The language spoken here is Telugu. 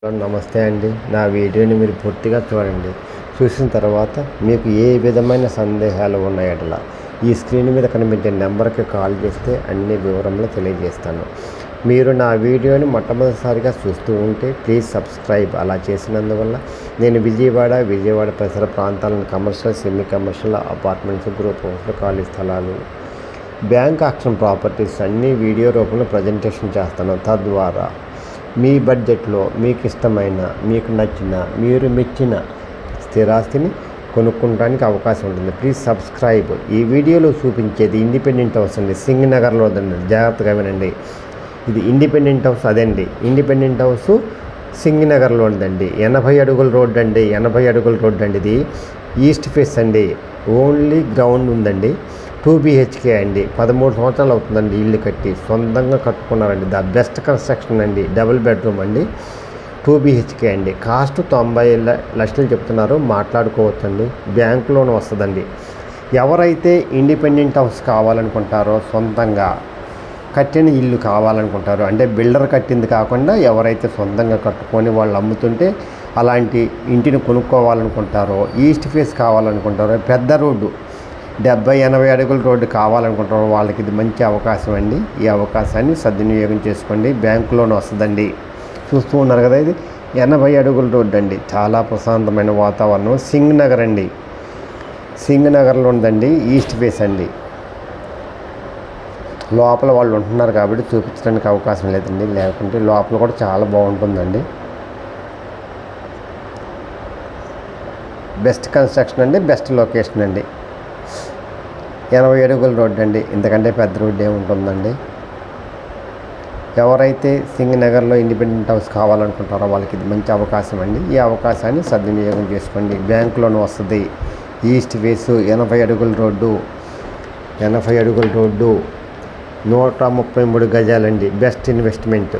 నమస్తే అండి. నా వీడియోని మీరు పూర్తిగా చూడండి. చూసిన తర్వాత మీకు ఏ విధమైన సందేహాలు ఉన్నాయట్లా ఈ స్క్రీన్ మీద కనిపించే నెంబర్కి కాల్ చేస్తే అన్ని వివరములు తెలియజేస్తాను. మీరు నా వీడియోని మొట్టమొదటిసారిగా చూస్తూ ఉంటే ప్లీజ్ సబ్స్క్రైబ్. అలా చేసినందువల్ల నేను విజయవాడ పరిసర ప్రాంతాలను commercial, semi commercial, apartments, group హౌస్లు, ఖాళీ స్థలాలు, బ్యాంక్ ఆక్షన్ ప్రాపర్టీస్ అన్నీ వీడియో రూపంలో ప్రజెంటేషన్ చేస్తాను. తద్వారా మీ బడ్జెట్లో మీకు ఇష్టమైన, మీకు నచ్చిన, మీరు మెచ్చిన స్థిరాస్తిని కొనుక్కోవడానికి అవకాశం ఉంటుంది. Please subscribe. ఈ వీడియోలో చూపించేది ఇండిపెండెంట్ హౌస్ అండి, సింగ్ నగర్లో ఉందండి. జాగ్రత్తగా వినండి. ఇది ఇండిపెండెంట్ హౌస్. అదండి ఇండిపెండెంట్ హౌస్ సింగ్ నగర్లో ఉందండి. 80 అడుగుల రోడ్డు అండి. 80 అడుగుల రోడ్డు అండి. ఇది ఈస్ట్ ఫేస్ అండి. ఓన్లీ గ్రౌండ్ ఉందండి. 2 BHK అండి. 13 సంవత్సరాలు అవుతుందండి ఇల్లు కట్టి. సొంతంగా కట్టుకున్నారండి. ద బెస్ట్ కన్స్ట్రక్షన్ అండి. డబుల్ బెడ్రూమ్ అండి. 2 BHK అండి. కాస్ట్ 90 లక్షలు చెప్తున్నారు. మాట్లాడుకోవచ్చండి. బ్యాంక్ లోన్ వస్తుందండి. ఎవరైతే ఇండిపెండెంట్ హౌస్ కావాలనుకుంటారో, సొంతంగా కట్టిన ఇల్లు కావాలనుకుంటారో, అంటే బిల్డర్ కట్టింది కాకుండా ఎవరైతే సొంతంగా కట్టుకొని వాళ్ళు అమ్ముతుంటే అలాంటి ఇంటిని కొనుక్కోవాలనుకుంటారో, ఈస్ట్ ఫేస్ కావాలనుకుంటారో, పెద్ద రోడ్డు 70-80 అడుగుల రోడ్డు కావాలనుకుంటారో వాళ్ళకి ఇది మంచి అవకాశం అండి. ఈ అవకాశాన్ని సద్వినియోగం చేసుకోండి. బ్యాంకు లోన్ వస్తుందండి. చూస్తూ ఉన్నారు కదా, ఇది 80 అడుగుల రోడ్డు అండి. చాలా ప్రశాంతమైన వాతావరణం. సింగ్ నగర్ అండి. సింగ్ నగర్లో ఉందండి. ఈస్ట్ ఫేస్ అండి. లోపల వాళ్ళు ఉంటున్నారు కాబట్టి చూపించడానికి అవకాశం లేదండి. లేకుంటే లోపల కూడా చాలా బాగుంటుందండి. బెస్ట్ కన్స్ట్రక్షన్ అండి. బెస్ట్ లొకేషన్ అండి. 80 అడుగుల రోడ్డు అండి. ఇంతకంటే పెద్ద రోడ్డు ఏముంటుందండి. ఎవరైతే సింగ్ నగర్లో ఇండిపెండెంట్ హౌస్ కావాలనుకుంటారో వాళ్ళకి ఇది మంచి అవకాశం అండి. ఈ అవకాశాన్ని సద్వినియోగం చేసుకోండి. బ్యాంక్ లోన్ వస్తుంది. ఈస్ట్ ఫేస్ 80 అడుగుల రోడ్డు. 80 అడుగుల రోడ్డు, 133 గజాలండి. Best investment.